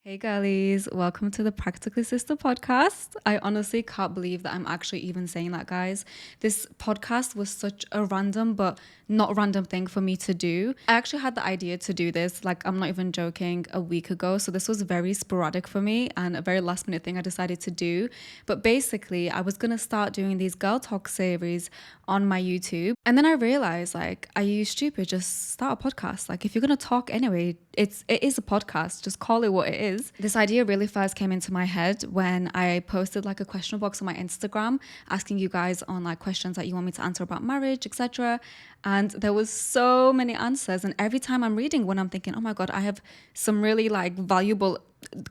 Hey girlies, welcome to the Practically Sister podcast. I honestly can't believe that I'm actually even saying that, guys. This podcast was such a random but not random thing for me to do. I actually had the idea to do this, like I'm not even joking, a week ago. So this was very sporadic for me and a very last minute thing I decided to do. But basically, I was going to start doing these girl talk series on my YouTube. And then I realized, like, are you stupid? Just start a podcast. Like, if you're going to talk anyway, it is a podcast. Just call it what it is. This idea really first came into my head when I posted like a question box on my Instagram asking you guys on like questions that you want me to answer about marriage, etc. And there was so many answers. And every time I'm reading one, I'm thinking, oh my God, I have some really like valuable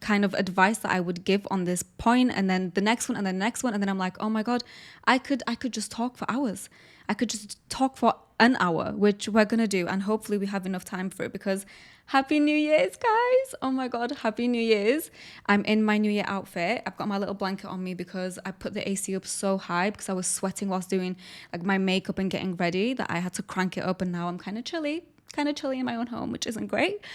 kind of advice that I would give on this point, and then the next one, and then the next one, and then I'm like, oh my God, I could just talk for hours. I could just talk for an hour, which we're gonna do, and hopefully we have enough time for it because Happy New Year's, guys. Oh my God, Happy New Year's. I'm in my New Year outfit. I've got my little blanket on me because I put the AC up so high because I was sweating whilst doing like my makeup and getting ready that I had to crank it up, and now I'm kind of chilly in my own home, which isn't great.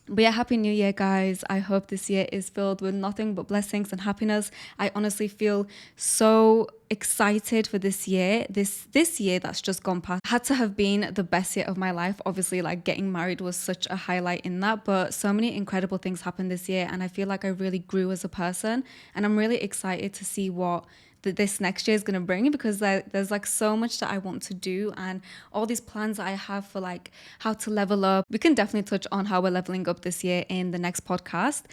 But yeah, Happy New Year, guys. I hope this year is filled with nothing but blessings and happiness. I honestly feel so excited for this year. This year that's just gone past had to have been the best year of my life. Obviously, like getting married was such a highlight in that, but so many incredible things happened this year, and I feel like I really grew as a person, and I'm really excited to see what that this next year is going to bring, because there's like so much that I want to do and all these plans that I have for like how to level up. We can definitely touch on how we're leveling up this year in the next podcast.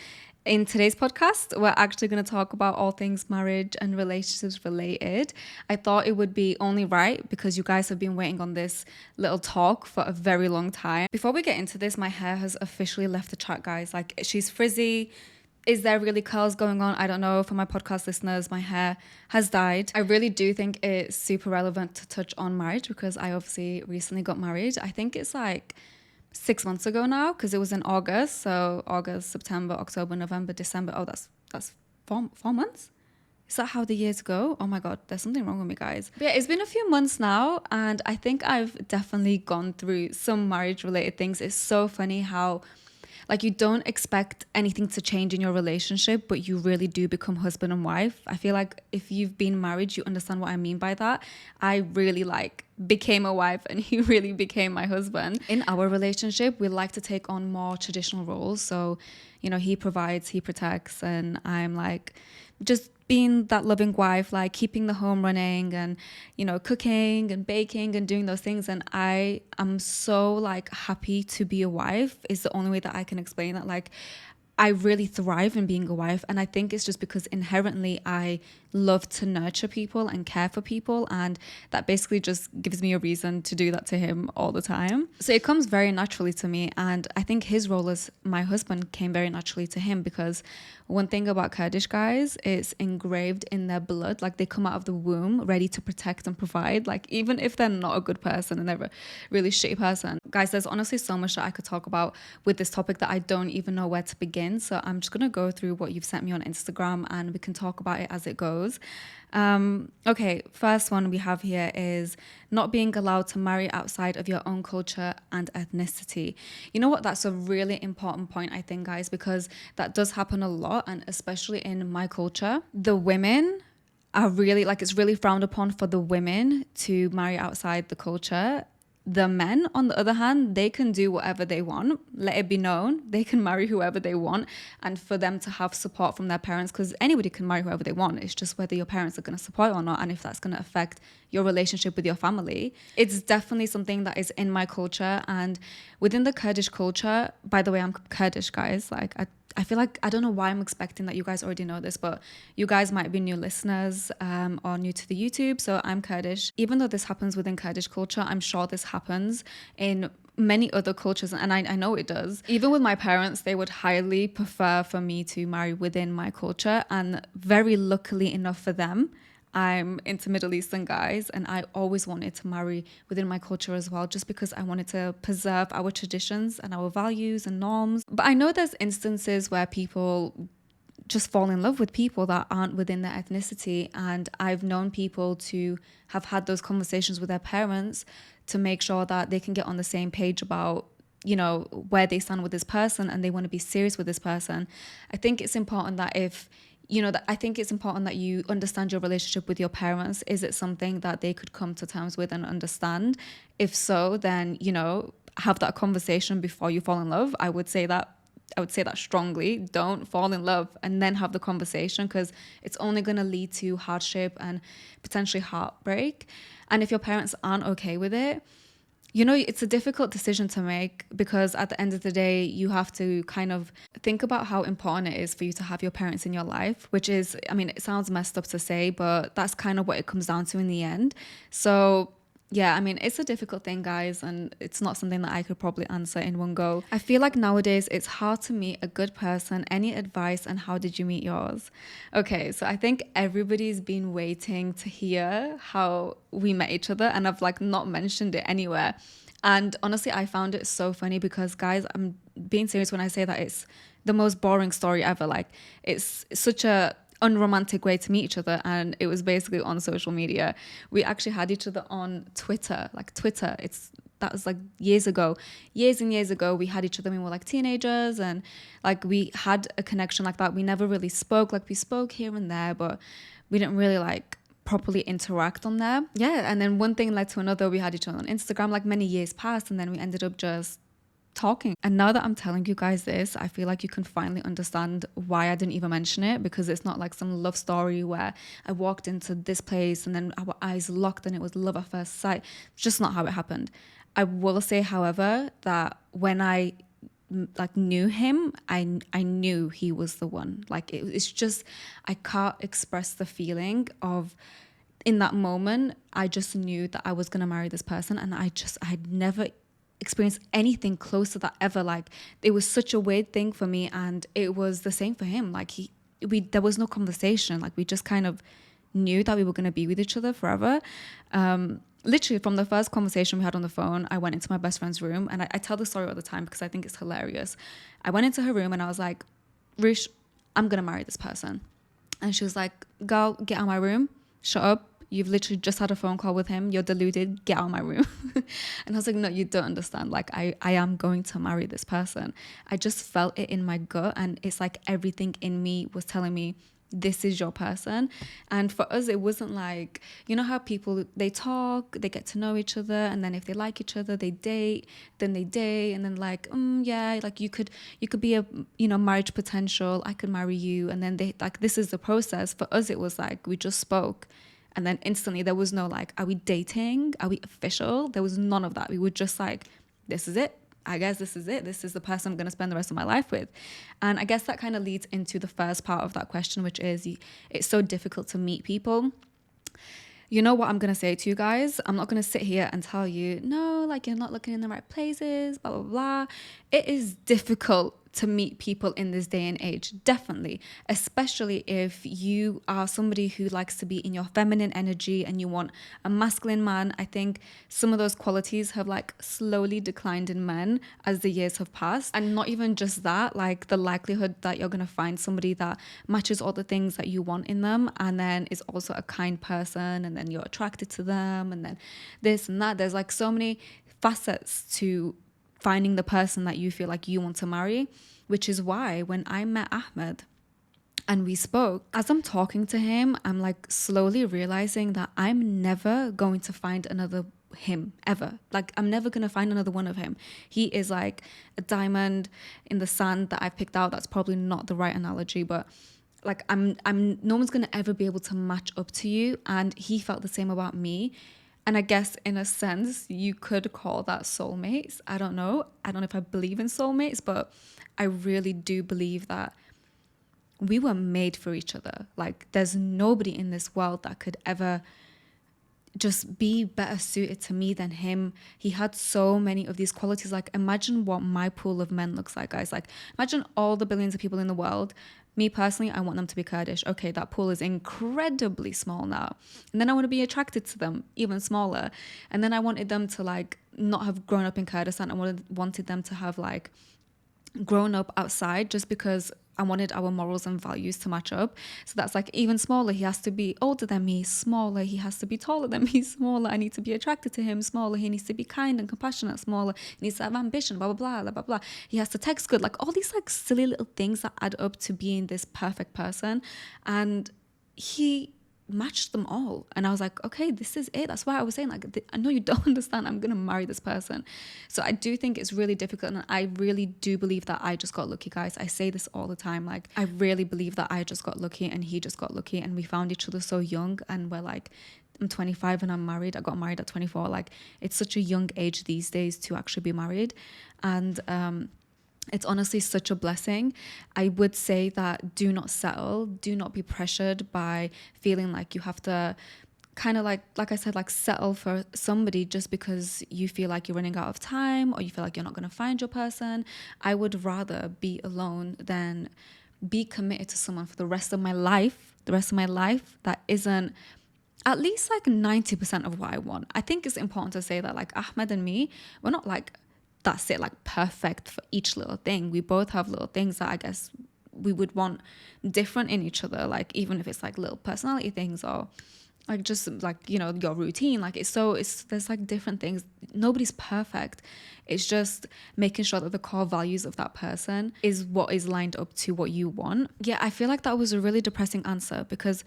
In today's podcast, we're actually going to talk about all things marriage and relationships related. I thought it would be only right because you guys have been waiting on this little talk for a very long time. Before we get into this, my hair has officially left the chat, guys. Like, she's frizzy. Is there really curls going on? I don't know. For my podcast listeners, my hair has dyed. I really do think it's super relevant to touch on marriage because I obviously recently got married. I think it's like 6 months ago now because it was in August. So August, September, October, November, December. Oh, that's four months. Is that how the years go? Oh my God, there's something wrong with me, guys. But yeah, it's been a few months now, and I think I've definitely gone through some marriage related things. It's so funny how like you don't expect anything to change in your relationship, but you really do become husband and wife. I feel like if you've been married, you understand what I mean by that. I really like became a wife and he really became my husband. In our relationship, we like to take on more traditional roles. So, you know, he provides, he protects, and I'm like just being that loving wife, like keeping the home running and, you know, cooking and baking and doing those things. And I am so like happy to be a wife is the only way that I can explain that. Like, I really thrive in being a wife. And I think it's just because inherently I love to nurture people and care for people. And that basically just gives me a reason to do that to him all the time. So it comes very naturally to me. And I think his role as my husband came very naturally to him because one thing about Kurdish guys is engraved in their blood. Like they come out of the womb ready to protect and provide. Like even if they're not a good person and they're a really shitty person. Guys, there's honestly so much that I could talk about with this topic that I don't even know where to begin. So I'm just going to go through what you've sent me on Instagram and we can talk about it as it goes. Okay, first one we have here is not being allowed to marry outside of your own culture and ethnicity. You know what? That's a really important point, I think, guys, because that does happen a lot, and especially in my culture. The women are really, like, it's really frowned upon for the women to marry outside the culture. The men, on the other hand, they can do whatever they want. Let it be known. They can marry whoever they want. And for them to have support from their parents, because anybody can marry whoever they want. It's just whether your parents are going to support or not, and if that's going to affect your relationship with your family. It's definitely something that is in my culture. And within the Kurdish culture, by the way, I'm Kurdish, guys. Like, I feel like, I don't know why I'm expecting that you guys already know this, but you guys might be new listeners or new to the YouTube. So I'm Kurdish. Even though this happens within Kurdish culture, I'm sure this happens in many other cultures, and I know it does. Even with my parents, they would highly prefer for me to marry within my culture, and very luckily enough for them, I'm into Middle Eastern guys, and I always wanted to marry within my culture as well, just because I wanted to preserve our traditions and our values and norms. But I know there's instances where people just fall in love with people that aren't within their ethnicity, and I've known people to have had those conversations with their parents to make sure that they can get on the same page about where they stand with this person and they want to be serious with this person. I think it's important that I think it's important that you understand your relationship with your parents. Is it something that they could come to terms with and understand? If so, then, have that conversation before you fall in love. I would say that strongly. Don't fall in love and then have the conversation, because it's only going to lead to hardship and potentially heartbreak. And if your parents aren't okay with it, it's a difficult decision to make, because at the end of the day, you have to kind of think about how important it is for you to have your parents in your life, which is, it sounds messed up to say, but that's kind of what it comes down to in the end. So yeah, it's a difficult thing, guys, and it's not something that I could probably answer in one go. I feel like nowadays it's hard to meet a good person. Any advice, and how did you meet yours? Okay, so I think everybody's been waiting to hear how we met each other, and I've not mentioned it anywhere. And honestly, I found it so funny because, guys, I'm being serious when I say that it's the most boring story ever. It's such a unromantic way to meet each other, and it was basically on social media. We actually had each other on Twitter. That was years ago, years and years ago. We had each other when we were teenagers, and we had a connection like that. We never really spoke. We spoke here and there, but we didn't really properly interact on there. Yeah, and then one thing led to another. We had each other on Instagram. Many years passed, and then we ended up just talking. And now that I'm telling you guys this, I feel like you can finally understand why I didn't even mention it, because it's not like some love story where I walked into this place and then our eyes locked and it was love at first sight. It's just not how it happened. I will say, however, that when I knew him, I knew he was the one. It's just, I can't express the feeling of, in that moment, I just knew that I was going to marry this person, and I had never experienced anything close to that ever. It was such a weird thing for me, and it was the same for him. There was no conversation. We just kind of knew that we were going to be with each other forever. Literally from the first conversation we had on the phone, I went into my best friend's room, and I tell the story all the time because I think it's hilarious. I went into her room and I was like, Rush, I'm going to marry this person. And she was like, girl, get out of my room. Shut up. You've literally just had a phone call with him. You're deluded. Get out of my room. And I was like, no, you don't understand. I am going to marry this person. I just felt it in my gut. And it's everything in me was telling me, this is your person. And for us, it wasn't how people, they talk, they get to know each other. And then if they like each other, they date, then they date. And then you could be a, marriage potential. I could marry you. And then they this is the process. For us, it was we just spoke. And then instantly there was no are we dating? Are we official? There was none of that. We were just this is it. I guess this is it. This is the person I'm going to spend the rest of my life with. And I guess that kind of leads into the first part of that question, which is it's so difficult to meet people. You know what I'm going to say to you guys? I'm not going to sit here and tell you, no, you're not looking in the right places, blah, blah, blah. It is difficult to meet people in this day and age, definitely, especially if you are somebody who likes to be in your feminine energy and you want a masculine man. I think some of those qualities have slowly declined in men as the years have passed. And not even just that, the likelihood that you're going to find somebody that matches all the things that you want in them, and then is also a kind person, and then you're attracted to them, and then this and that. There's so many facets to finding the person that you feel you want to marry, which is why when I met Ahmed and we spoke, as I'm talking to him, I'm slowly realizing that I'm never going to find another him ever. I'm never going to find another one of him. He is a diamond in the sand that I've picked out. That's probably not the right analogy, but I'm no one's going to ever be able to match up to you. And he felt the same about me. And I guess in a sense, you could call that soulmates. I don't know if I believe in soulmates, but I really do believe that we were made for each other. There's nobody in this world that could ever just be better suited to me than him. He had so many of these qualities. Imagine what my pool of men looks like, guys. Imagine all the billions of people in the world. Me personally, I want them to be Kurdish. Okay, that pool is incredibly small now. And then I want to be attracted to them even smaller. And then I wanted them to not have grown up in Kurdistan. I wanted them to have grown up outside, just because I wanted our morals and values to match up. So that's like, even smaller, he has to be older than me. Smaller, he has to be taller than me. Smaller, I need to be attracted to him. Smaller, he needs to be kind and compassionate. Smaller, he needs to have ambition, blah, blah, blah, blah, blah. He has to text good. Like all these like silly little things that add up to being this perfect person. And he matched them all, and I was like, okay, this is it. That's why I was saying, like, I know you don't understand, I'm gonna marry this person. So I do think it's really difficult, and I really do believe that I just got lucky, guys. I say this all the time, like, I really believe that I just got lucky and he just got lucky, and we found each other so young. And we're like, I'm 25 and I'm married. I got married at 24. Like, it's such a young age these days to actually be married. And it's honestly such a blessing. I would say that do not settle. Do not be pressured by feeling like you have to kind of like I said, like settle for somebody just because you feel like you're running out of time or you feel like you're not going to find your person. I would rather be alone than be committed to someone for the rest of my life, that isn't at least like 90% of what I want. I think it's important to say that, like, Ahmed and me, we're not like, that's it, like perfect for each little thing. We both have little things that I guess we would want different in each other, like even if it's like little personality things or like just like, you know, your routine. Like it's there's like different things. Nobody's perfect. It's just making sure that the core values of that person is what is lined up to what you want. Yeah, I feel like that was a really depressing answer, because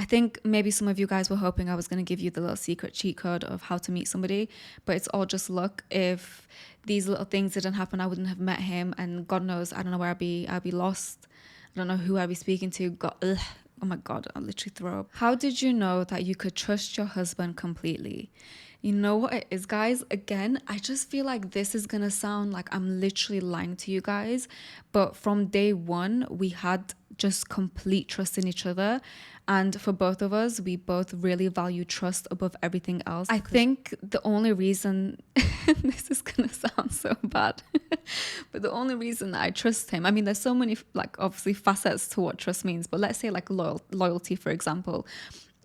I think maybe some of you guys were hoping I was going to give you the little secret cheat code of how to meet somebody, but it's all just luck. If these little things didn't happen, I wouldn't have met him, and God knows, I don't know where I'd be lost. I don't know who I'd be speaking to. Oh my God, I'll literally throw up. How did you know that you could trust your husband completely? You know what it is, guys? Again, I just feel like this is going to sound like I'm literally lying to you guys, but from day one, we had just complete trust in each other. And for both of us, we both really value trust above everything else. I think the only reason, this is going to sound so bad, but the only reason that I trust him, I mean, there's so many, like, obviously facets to what trust means, but let's say like loyalty, for example.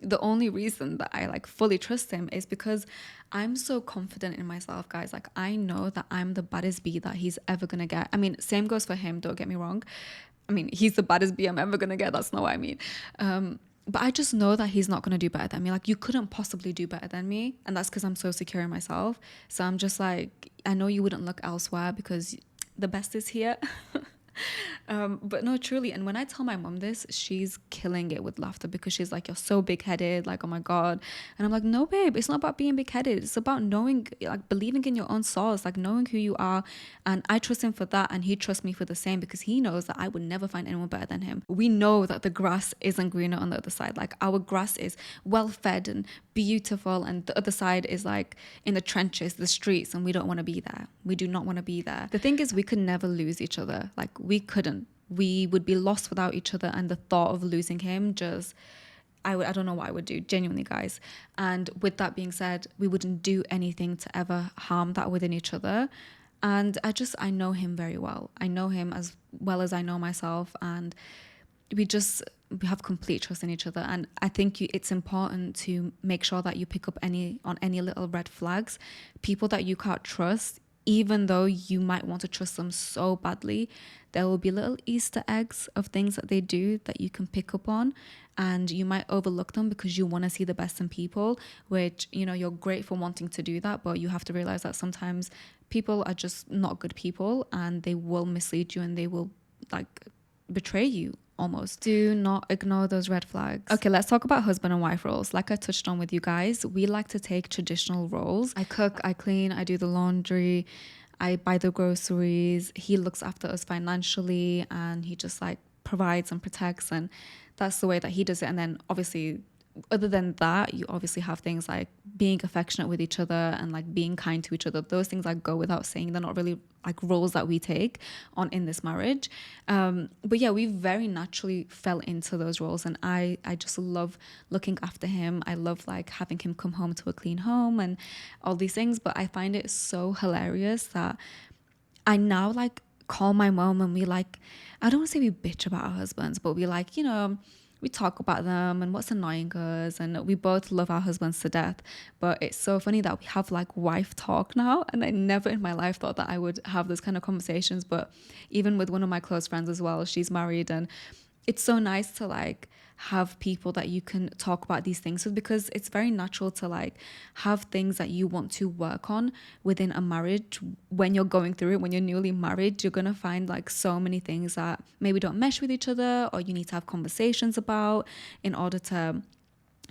The only reason that I like fully trust him is because I'm so confident in myself, guys. Like, I know that I'm the baddest bee that he's ever gonna get. I mean, same goes for him, don't get me wrong. I mean, he's the baddest bee I'm ever gonna get. That's not what I mean. But I just know that he's not going to do better than me. Like, you couldn't possibly do better than me. And that's because I'm so secure in myself. So I'm just like, I know you wouldn't look elsewhere because the best is here. But no, truly. And when I tell my mom this, she's killing it with laughter, because she's like, you're so big-headed, like, oh my God. And I'm like, no, babe, it's not about being big-headed. It's about knowing, like, believing in your own source, like knowing who you are. And I trust him for that, and he trusts me for the same, because he knows that I would never find anyone better than him. We know that the grass isn't greener on the other side. Like, our grass is well-fed and beautiful, and the other side is like in the trenches, the streets, and we don't want to be there. We do not want to be there. The thing is, we could never lose each other. Like, we couldn't. We would be lost without each other, and the thought of losing him just, I don't know what I would do, genuinely, guys. And with that being said, we wouldn't do anything to ever harm that within each other. And I know him very well. I know him as well as I know myself, and we have complete trust in each other. And I think it's important to make sure that you pick up on any little red flags, people that you can't trust. Even though you might want to trust them so badly, there will be little Easter eggs of things that they do that you can pick up on, and you might overlook them because you want to see the best in people, which, you know, you're great for wanting to do that, but you have to realize that sometimes people are just not good people, and they will mislead you, and they will like betray you almost. Do not ignore those red flags. Okay, let's talk about husband and wife roles. Like I touched on with you guys, we like to take traditional roles. I cook, I clean, I do the laundry, I buy the groceries. He looks after us financially, and he just like provides and protects, and that's the way that he does it. And then obviously, other than that, you obviously have things like being affectionate with each other and like being kind to each other. Those things like go without saying. They're not really like roles that we take on in this marriage. But yeah, we very naturally fell into those roles, and I just love looking after him. I love like having him come home to a clean home and all these things. But I find it so hilarious that I now like call my mom, and we like, I don't want to say we bitch about our husbands, but we like, you know, we talk about them and what's annoying us, and we both love our husbands to death. But it's so funny that we have like wife talk now, and I never in my life thought that I would have those kind of conversations. But even with one of my close friends as well, she's married, and it's so nice to like have people that you can talk about these things with, because it's very natural to like have things that you want to work on within a marriage. When you're going through it, when you're newly married, you're gonna find like so many things that maybe don't mesh with each other, or you need to have conversations about in order to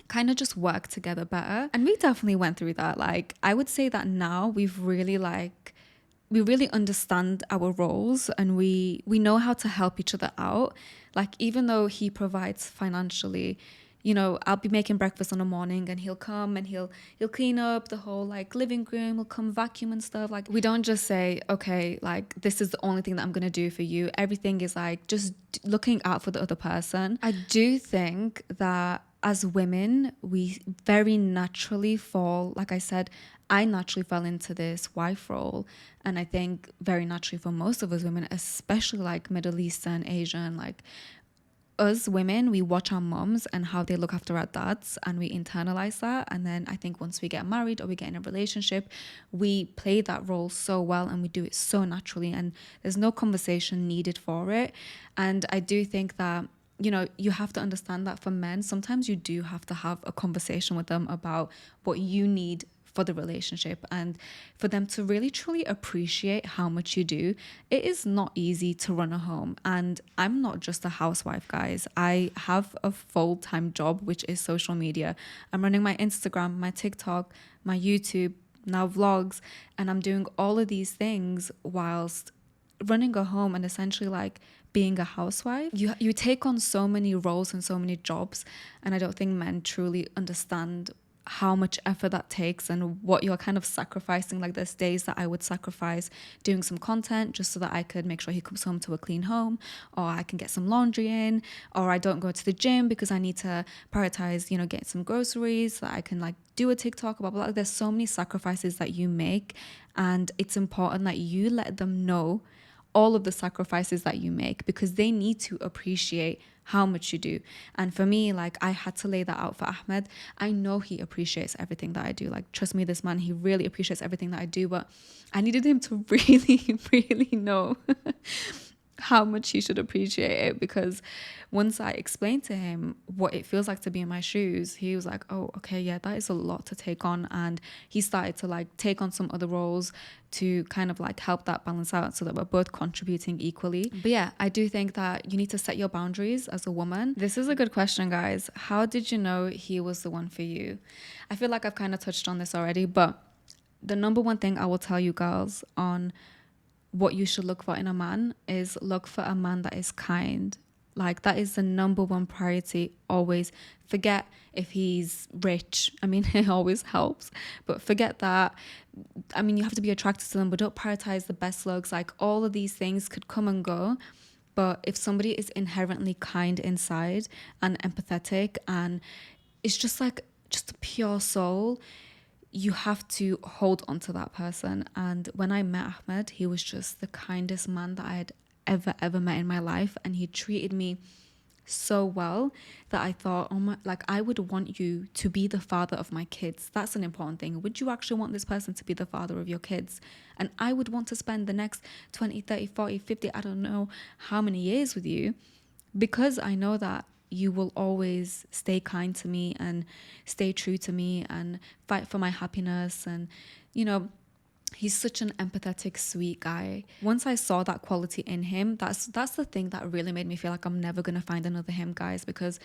kind of just work together better. And we definitely went through that. Like, I would say that now we really understand our roles, and we know how to help each other out. Like, even though he provides financially, you know, I'll be making breakfast in the morning, and he'll come and he'll clean up the whole like living room, he'll come vacuum and stuff. Like, we don't just say, okay, like this is the only thing that I'm gonna do for you. Everything is like just looking out for the other person. I do think that as women, we very naturally fall, like I said, I naturally fell into this wife role. And I think very naturally for most of us women, especially like Middle Eastern, Asian, like us women, we watch our moms and how they look after our dads, and we internalize that. And then I think once we get married or we get in a relationship, we play that role so well, and we do it so naturally, and there's no conversation needed for it. And I do think that, you know, you have to understand that for men, sometimes you do have to have a conversation with them about what you need for the relationship, and for them to really truly appreciate how much you do. It is not easy to run a home, and I'm not just a housewife, guys. I have a full-time job, which is social media. I'm running my Instagram, my TikTok, my YouTube, now vlogs, and I'm doing all of these things whilst running a home and essentially like being a housewife. You take on so many roles and so many jobs, and I don't think men truly understand how much effort that takes and what you're kind of sacrificing. Like, there's days that I would sacrifice doing some content just so that I could make sure he comes home to a clean home, or I can get some laundry in, or I don't go to the gym because I need to prioritize, you know, getting some groceries so that I can like do a TikTok, blah, blah, blah. There's so many sacrifices that you make, and it's important that you let them know all of the sacrifices that you make, because they need to appreciate how much you do. And for me, like, I had to lay that out for Ahmed. I know he appreciates everything that I do. Like, trust me, this man, he really appreciates everything that I do, but I needed him to really, really know how much he should appreciate it, because once I explained to him what it feels like to be in my shoes, he was like, oh, okay, yeah, that is a lot to take on. And he started to like take on some other roles to kind of like help that balance out so that we're both contributing equally. But yeah, I do think that you need to set your boundaries as a woman. This is a good question, guys. How did you know he was the one for you? I feel like I've kind of touched on this already, but the number one thing I will tell you girls on what you should look for in a man is look for a man that is kind. Like, that is the number one priority always. Forget if he's rich. I mean, it always helps, but forget that. I mean, you have to be attracted to them, but don't prioritize the best looks. Like, all of these things could come and go, but if somebody is inherently kind inside and empathetic, and it's just like just a pure soul, you have to hold on to that person. And when I met Ahmed, he was just the kindest man that I had ever met in my life, and he treated me so well that I thought, oh my, like, I would want you to be the father of my kids. That's an important thing. Would you actually want this person to be the father of your kids? And I would want to spend the next 20, 30, 40, 50, I don't know how many years with you, because I know that you will always stay kind to me and stay true to me and fight for my happiness. And, you know, he's such an empathetic, sweet guy. Once I saw that quality in him, that's the thing that really made me feel like I'm never going to find another him, guys, because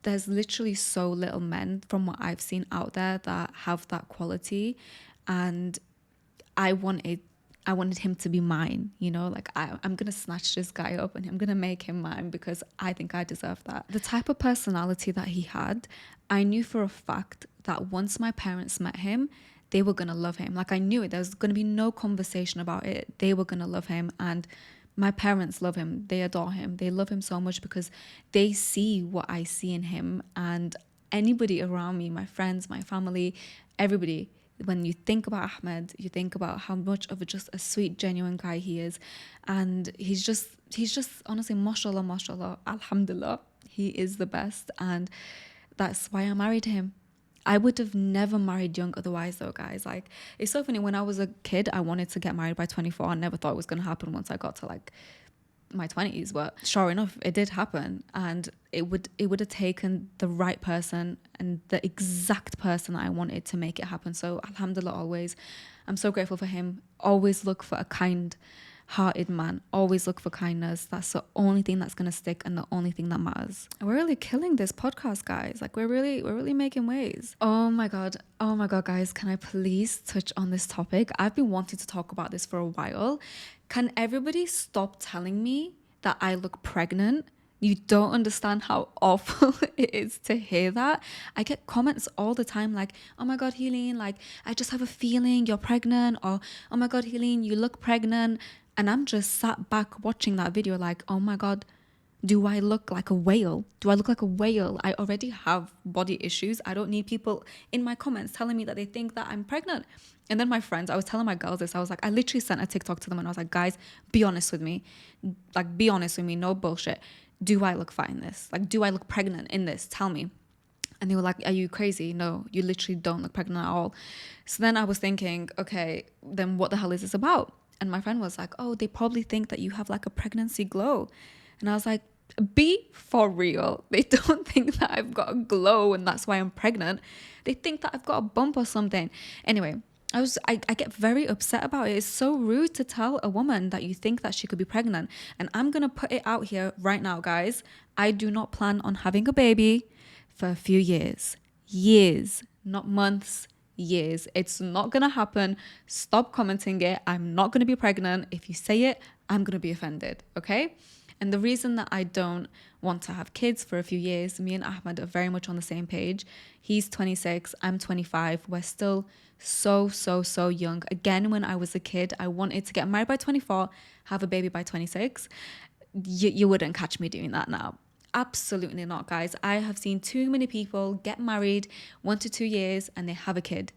there's literally so little men from what I've seen out there that have that quality. And I wanted him to be mine, you know, like I'm going to snatch this guy up and I'm going to make him mine because I think I deserve that. The type of personality that he had, I knew for a fact that once my parents met him, they were going to love him. Like, I knew it. There was going to be no conversation about it. They were going to love him. And my parents love him. They adore him. They love him so much because they see what I see in him. And anybody around me, my friends, my family, everybody, when you think about Ahmed, you think about how much of just a sweet, genuine guy he is. And he's just honestly, mashallah, mashallah, alhamdulillah. He is the best. And that's why I married him. I would have never married young otherwise though, guys. Like, it's so funny. When I was a kid, I wanted to get married by 24. I never thought it was going to happen once I got to like my 20s, but sure enough, it did happen. And it would have taken the right person and the exact person that I wanted to make it happen. So alhamdulillah, always, I'm so grateful for him. Always look for a kind-hearted man. Always look for kindness. That's the only thing that's going to stick and the only thing that matters. We're really killing this podcast, guys. Like, we're really making waves. Oh my god, guys, can I please touch on this topic? I've been wanting to talk about this for a while. Can everybody stop telling me that I look pregnant? You don't understand how awful it is to hear that. I get comments all the time like, oh my God, Helene, like, I just have a feeling you're pregnant, or oh my God, Helene, you look pregnant. And I'm just sat back watching that video like, oh my God, do I look like a whale? Do I look like a whale? I already have body issues. I don't need people in my comments telling me that they think that I'm pregnant. And then my friends, I was telling my girls this. I was like, I literally sent a TikTok to them and I was like, guys, be honest with me. Like, be honest with me. No bullshit. Do I look fat in this? Like, do I look pregnant in this? Tell me. And they were like, are you crazy? No, you literally don't look pregnant at all. So then I was thinking, okay, then what the hell is this about? And my friend was like, oh, they probably think that you have like a pregnancy glow. And I was like, be for real. They don't think that I've got a glow and that's why I'm pregnant. They think that I've got a bump or something. Anyway, I get very upset about it. It's so rude to tell a woman that you think that she could be pregnant. And I'm going to put it out here right now, guys. I do not plan on having a baby for a few years. Years, not months, years. It's not going to happen. Stop commenting it. I'm not going to be pregnant. If you say it, I'm going to be offended, okay? And the reason that I don't want to have kids for a few years, me and Ahmed are very much on the same page. He's 26, I'm 25. We're still so young. Again, when I was a kid, I wanted to get married by 24, have a baby by 26. You wouldn't catch me doing that now. Absolutely not, guys. I have seen too many people get married 1 to 2 years and they have a kid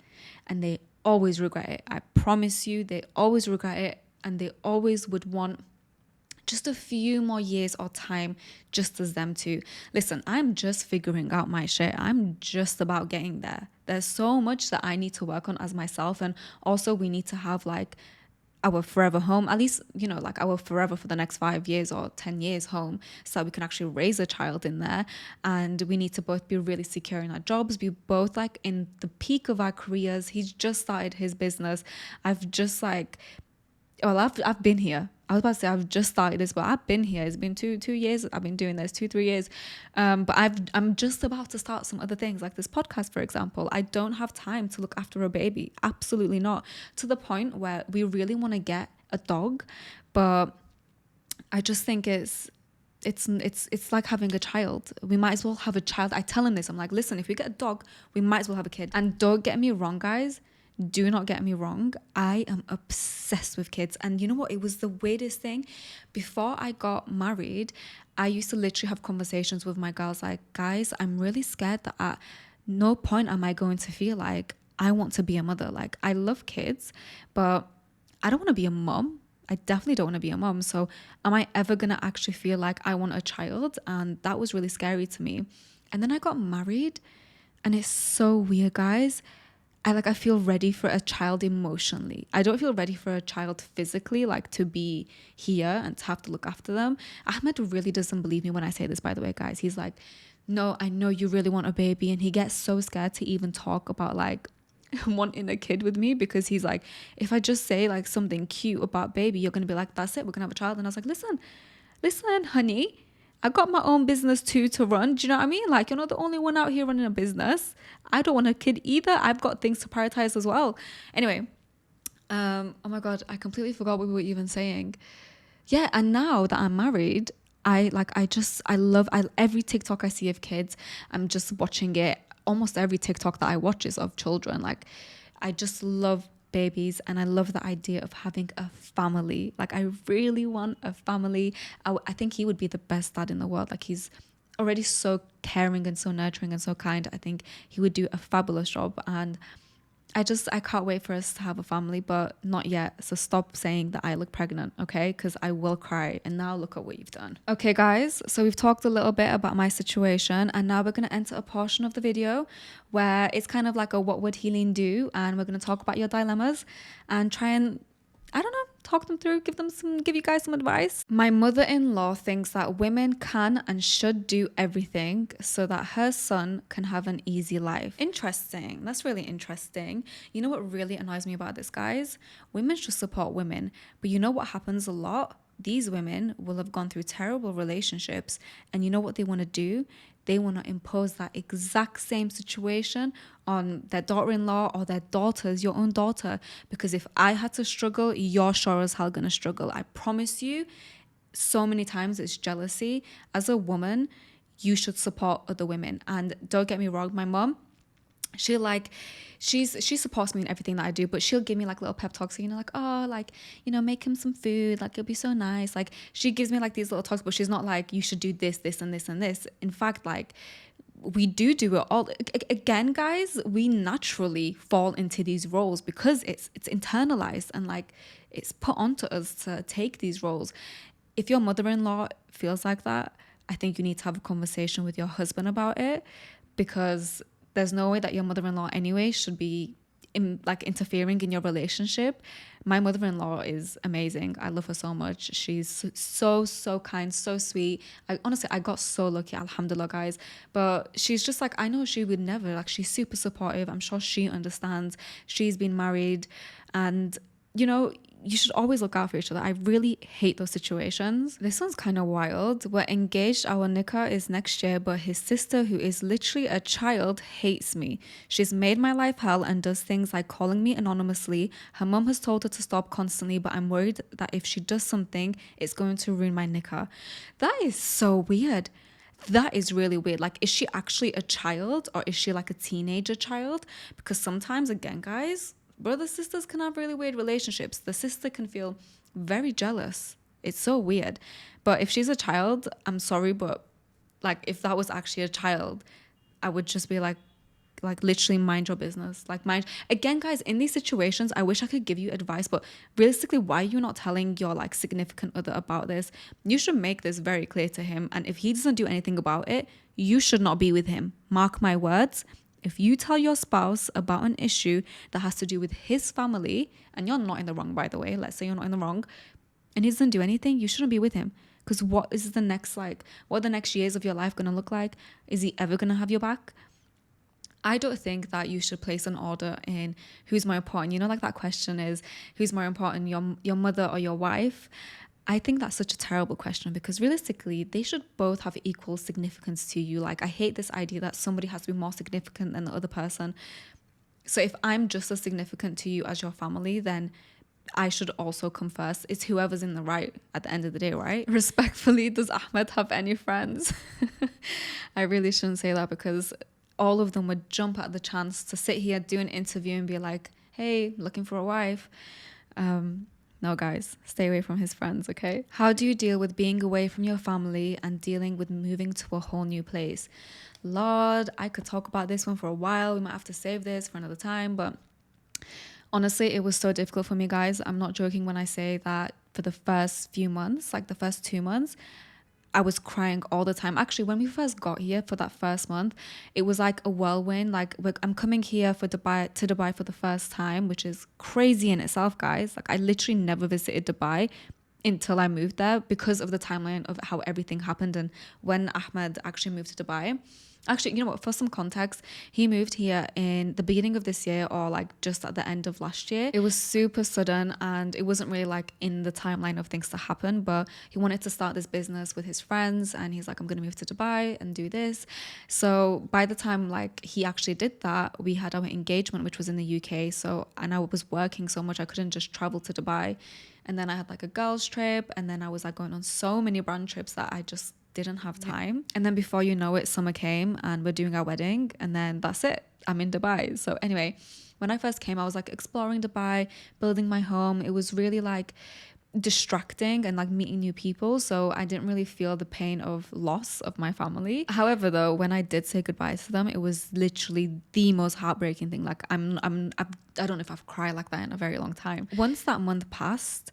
and they always regret it. I promise you, they always regret it and they always would want just a few more years or time just as them too. Listen, I'm just figuring out my shit. I'm just about getting there. There's so much that I need to work on as myself. And also we need to have like our forever home, at least, you know, like our forever for the next 5 years or 10 years home, so that we can actually raise a child in there. And we need to both be really secure in our jobs, be both like in the peak of our careers. He's just started his business. I've just like, well, I've been here. I was about to say I've just started this, but I've been here. It's been two years. I've been doing this 2-3 years. But I'm just about to start some other things like this podcast, for example. I don't have time to look after a baby. Absolutely not. To the point where we really want to get a dog, but I just think it's like having a child. We might as well have a child. I tell him this. I'm like, listen, if we get a dog, we might as well have a kid. And don't get me wrong, guys. Do not get me wrong. I am obsessed with kids. And you know what? It was the weirdest thing. Before I got married, I used to literally have conversations with my girls like, guys, I'm really scared that at no point am I going to feel like I want to be a mother. Like, I love kids, but I don't want to be a mom. I definitely don't want to be a mom. So am I ever going to actually feel like I want a child? And that was really scary to me. And then I got married and it's so weird, guys. I feel ready for a child emotionally. I don't feel ready for a child physically, like to be here and to have to look after them. Ahmed really doesn't believe me when I say this, by the way, guys. He's like, no, I know you really want a baby. And he gets so scared to even talk about like wanting a kid with me, because he's like, if I just say like something cute about baby, you're going to be like, that's it, we're going to have a child. And I was like, listen, honey, I got my own business too to run. Do you know what I mean? Like, you're not the only one out here running a business. I don't want a kid either. I've got things to prioritize as well. Anyway, oh my God, I completely forgot what we were even saying. Yeah, and now that I'm married, I love every TikTok I see of kids. I'm just watching it. Almost every TikTok that I watch is of children. Like, I just love babies and I love the idea of having a family. Like, I really want a family. I think he would be the best dad in the world. Like, he's already so caring and so nurturing and so kind. I think he would do a fabulous job. And I can't wait for us to have a family, but not yet. So stop saying that I look pregnant, okay? Because I will cry. And now look at what you've done. Okay, guys. So we've talked a little bit about my situation, and now we're going to enter a portion of the video where it's kind of like a what would healing do, and we're going to talk about your dilemmas and try and, I don't know, talk them through, give you guys some advice. My mother-in-law thinks that women can and should do everything so that her son can have an easy life. Interesting. That's really interesting. You know what really annoys me about this, guys? Women should support women. But you know what happens a lot? These women will have gone through terrible relationships, and you know what they want to do? They want to impose that exact same situation on their daughter-in-law or their daughters, your own daughter. Because if I had to struggle, you're sure as hell gonna struggle. I promise you, so many times it's jealousy. As a woman, you should support other women. And don't get me wrong, my mom, she like she supports me in everything that I do, but she'll give me like little pep talks, you know, like, oh, like, you know, make him some food, like, it'll be so nice. Like, she gives me like these little talks, but she's not like, you should do this, this, and this, and this. In fact, like, we do it all. Again, guys, we naturally fall into these roles because it's internalized and like it's put onto us to take these roles. If your mother-in-law feels like that, I think you need to have a conversation with your husband about it, because there's no way that your mother-in-law anyway should be interfering in your relationship. My mother-in-law is amazing. I love her so much. She's so kind, so sweet. I got so lucky, alhamdulillah, guys. But she's just like, I know she would never, like, she's super supportive. I'm sure she understands. She's been married, and you know, you should always look out for each other. I really hate those situations. This one's kind of wild. We're engaged. Our nikah is next year, but his sister, who is literally a child, hates me. She's made my life hell and does things like calling me anonymously. Her mum has told her to stop constantly, but I'm worried that if she does something, it's going to ruin my nikah. That is so weird. That is really weird. Like, is she actually a child, or is she like a teenager child? Because sometimes, again, guys, brother sisters can have really weird relationships. The sister can feel very jealous. It's so weird. But if she's a child, I'm sorry, but like, if that was actually a child, I would just be like literally mind your business. Like, mind. Again, guys, in these situations, I wish I could give you advice, but realistically, why are you not telling your like significant other about this? You should make this very clear to him. And if he doesn't do anything about it, you should not be with him. Mark my words. If you tell your spouse about an issue that has to do with his family, and you're not in the wrong, by the way, let's say you're not in the wrong, and he doesn't do anything, you shouldn't be with him. Because what are the next years of your life going to look like? Is he ever going to have your back? I don't think that you should place an order in who's more important. You know, like that question is, who's more important, your mother or your wife? I think that's such a terrible question, because realistically, they should both have equal significance to you. Like, I hate this idea that somebody has to be more significant than the other person. So if I'm just as significant to you as your family, then I should also come first. It's whoever's in the right at the end of the day, right? Respectfully, does Ahmed have any friends? I really shouldn't say that, because all of them would jump at the chance to sit here, do an interview and be like, hey, looking for a wife. No, guys, stay away from his friends, okay? How do you deal with being away from your family and dealing with moving to a whole new place? Lord, I could talk about this one for a while. We might have to save this for another time, but honestly, it was so difficult for me, guys. I'm not joking when I say that for the first few months, like the first 2 months, I was crying all the time. Actually, when we first got here for that first month, it was like a whirlwind. Like, I'm coming here to Dubai for the first time, which is crazy in itself, guys. Like, I literally never visited Dubai until I moved there, because of the timeline of how everything happened and when Ahmed actually moved to Dubai. Actually, you know what, for some context, he moved here in the beginning of this year, or like just at the end of last year. It was super sudden, and it wasn't really like in the timeline of things to happen, but he wanted to start this business with his friends, and he's like, I'm going to move to Dubai and do this. So by the time like he actually did that, we had our engagement, which was in the UK. So, and I was working so much, I couldn't just travel to Dubai. And then I had like a girls trip, and then I was like going on so many brand trips that I just didn't have time. And then before you know it, summer came and we're doing our wedding, and then that's it, I'm in Dubai. So anyway, when I first came, I was like exploring Dubai, building my home. It was really like, distracting and like meeting new people, so I didn't really feel the pain of loss of my family. However, though, when I did say goodbye to them, it was literally the most heartbreaking thing. Like I don't know if I've cried like that in a very long time. Once that month passed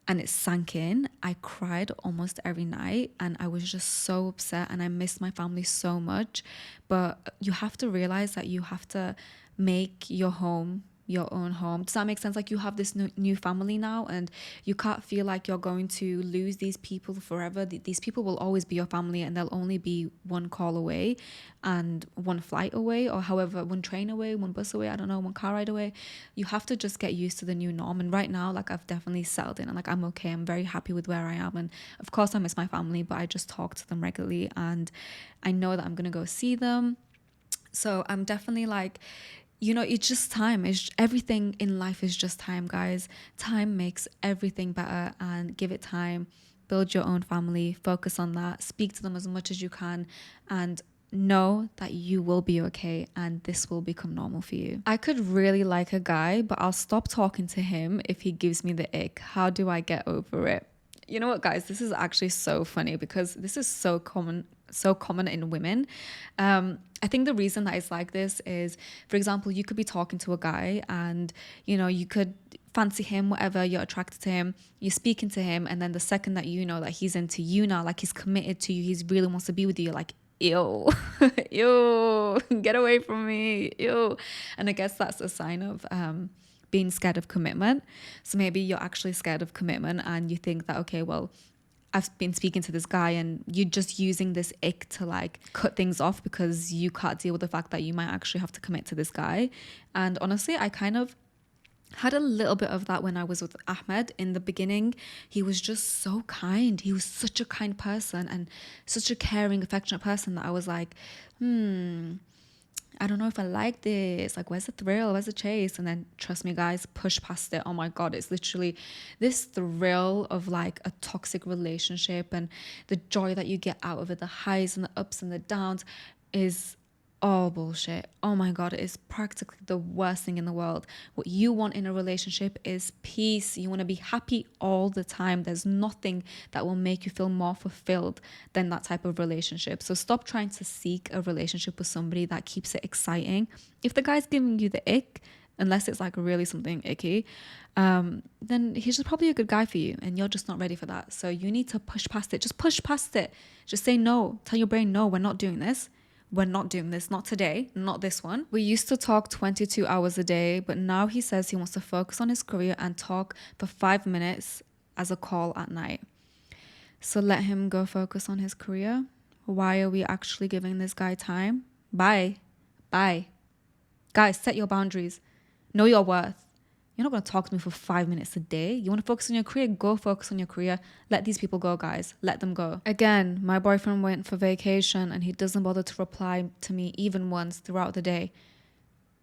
and it sank in, I cried almost every night, and I was just so upset, and I missed my family so much. But you have to realize that you have to make your home your own home. Does that make sense? Like, you have this new family now, and you can't feel like you're going to lose these people forever. These people will always be your family, and they'll only be one call away and one flight away, or however, one train away, one bus away, I don't know, one car ride away. You have to just get used to the new norm. And right now, like, I've definitely settled in, and like, I'm okay. I'm very happy with where I am. And of course I miss my family, but I just talk to them regularly, and I know that I'm gonna go see them. So I'm definitely like, it's just time. Everything in life is just time, guys. Time makes everything better, and give it time. Build your own family, focus on that, speak to them as much as you can, and know that you will be okay, and this will become normal for you. I could really like a guy, but I'll stop talking to him if he gives me the ick. How do I get over it? You know what, guys, this is actually so funny, because this is so common in women. I think the reason that it's like this is, for example, you could be talking to a guy, and you could fancy him, whatever, you're attracted to him, you're speaking to him, and then the second that you know that he's into you now, like he's committed to you, he really wants to be with you, you're like, ew, ew, get away from me, ew. And I guess that's a sign of being scared of commitment. So maybe you're actually scared of commitment, and you think that, okay, well, I've been speaking to this guy, and you're just using this ick to like cut things off because you can't deal with the fact that you might actually have to commit to this guy. And honestly, I kind of had a little bit of that when I was with Ahmed in the beginning. He was just so kind. He was such a kind person and such a caring, affectionate person that I was like, I don't know if I like this. Like, where's the thrill? Where's the chase? And then, trust me, guys, push past it. Oh my God, it's literally this thrill of like a toxic relationship, and the joy that you get out of it, the highs and the ups and the downs, is all bullshit. Oh my God, it is practically the worst thing in the world. What you want in a relationship is peace. You want to be happy all the time. There's nothing that will make you feel more fulfilled than that type of relationship. So stop trying to seek a relationship with somebody that keeps it exciting. If the guy's giving you the ick, unless it's like really something icky, then he's just probably a good guy for you, and you're just not ready for that. So you need to push past it. Just push past it. Just say no. Tell your brain, no, we're not doing this. We're not doing this, not today, not this one. We used to talk 22 hours a day, but now he says he wants to focus on his career and talk for 5 minutes as a call at night. So let him go focus on his career. Why are we actually giving this guy time? Bye. Guys, set your boundaries. Know your worth. You're not going to talk to me for 5 minutes a day. You want to focus on your career? Go focus on your career. Let these people go, guys. Let them go. Again, my boyfriend went for vacation, and he doesn't bother to reply to me even once throughout the day.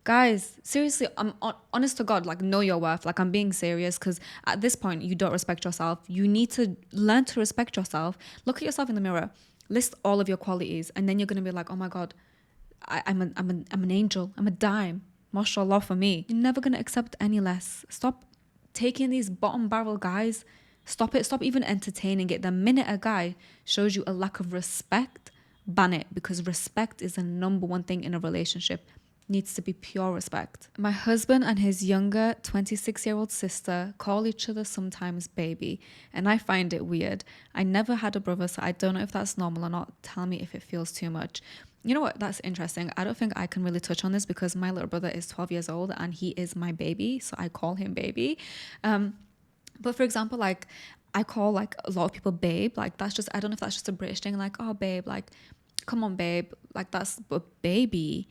Guys, seriously, I'm honest to God, like, know your worth. Like, I'm being serious, because at this point, you don't respect yourself. You need to learn to respect yourself. Look at yourself in the mirror. List all of your qualities, and then you're going to be like, oh my God, I'm an angel. I'm a dime. Mashallah for me. You're never going to accept any less. Stop taking these bottom barrel guys. Stop it. Stop even entertaining it. The minute a guy shows you a lack of respect, ban it, because respect is the number one thing in a relationship. Needs to be pure respect. My husband and his younger 26-year-old sister call each other sometimes baby, and I find it weird. I never had a brother, so I don't know if that's normal or not. Tell me if it feels too much. You know what? That's interesting. I don't think I can really touch on this, because my little brother is 12 years old and he is my baby, so I call him baby. But for example, like, I call like a lot of people babe. Like, that's just, I don't know if that's just a British thing. Like, oh babe, like, come on babe. Like, that's, but baby,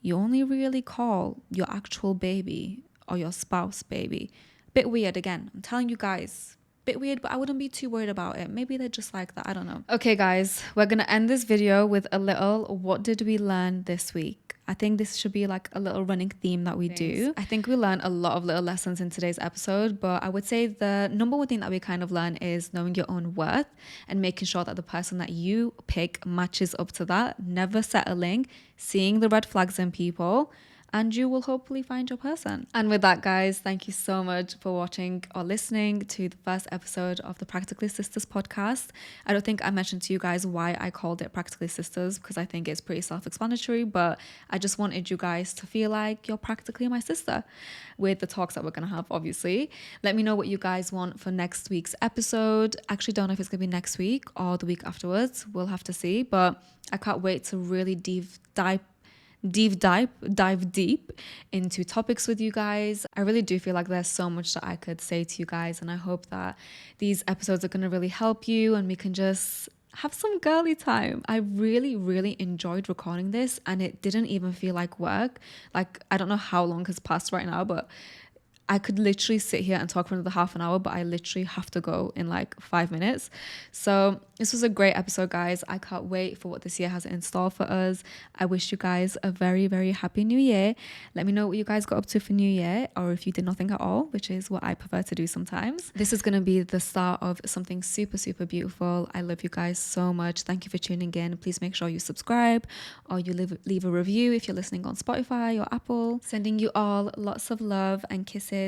you only really call your actual baby or your spouse baby. Bit weird. Again, I'm telling you guys, bit weird, but I wouldn't be too worried about it. Maybe they're just like that. I don't know. Okay, guys, we're gonna end this video with a little what did we learn this week. I think this should be like a little running theme that we do. I think we learned a lot of little lessons in today's episode, but I would say the number one thing that we kind of learn is knowing your own worth and making sure that the person that you pick matches up to that. Never settling, seeing the red flags in people, and you will hopefully find your person. And with that, guys, thank you so much for watching or listening to the first episode of the Practically Sisters podcast. I don't think I mentioned to you guys why I called it Practically Sisters, because I think it's pretty self-explanatory, but I just wanted you guys to feel like you're practically my sister with the talks that we're going to have, obviously. Let me know what you guys want for next week's episode. Actually, don't know if it's going to be next week or the week afterwards. We'll have to see, but I can't wait to really dive deep into topics with you guys. I really do feel like there's so much that I could say to you guys, and I hope that these episodes are going to really help you and we can just have some girly time. I really enjoyed recording this, and it didn't even feel like work. Like, I don't know how long has passed right now, but I could literally sit here and talk for another half an hour, but I literally have to go in like 5 minutes. So this was a great episode, guys. I can't wait for what this year has in store for us. I wish you guys a very happy new year. Let me know what you guys got up to for new year, or if you did nothing at all, which is what I prefer to do sometimes. This is going to be the start of something super beautiful. I love you guys so much. Thank you for tuning in. Please make sure you subscribe or you leave a review if you're listening on Spotify or Apple. Sending you all lots of love and kisses.